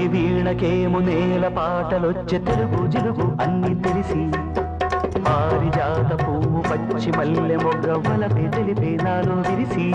నింగి వీణకేము నేల పాటలొచ్చే తెలుగు జిలుగు అన్ని తెలిసి పారిజాత పువ్వు పచ్చి మల్లె మొగ్గ వలపే తెలిపే నాలో విరిసి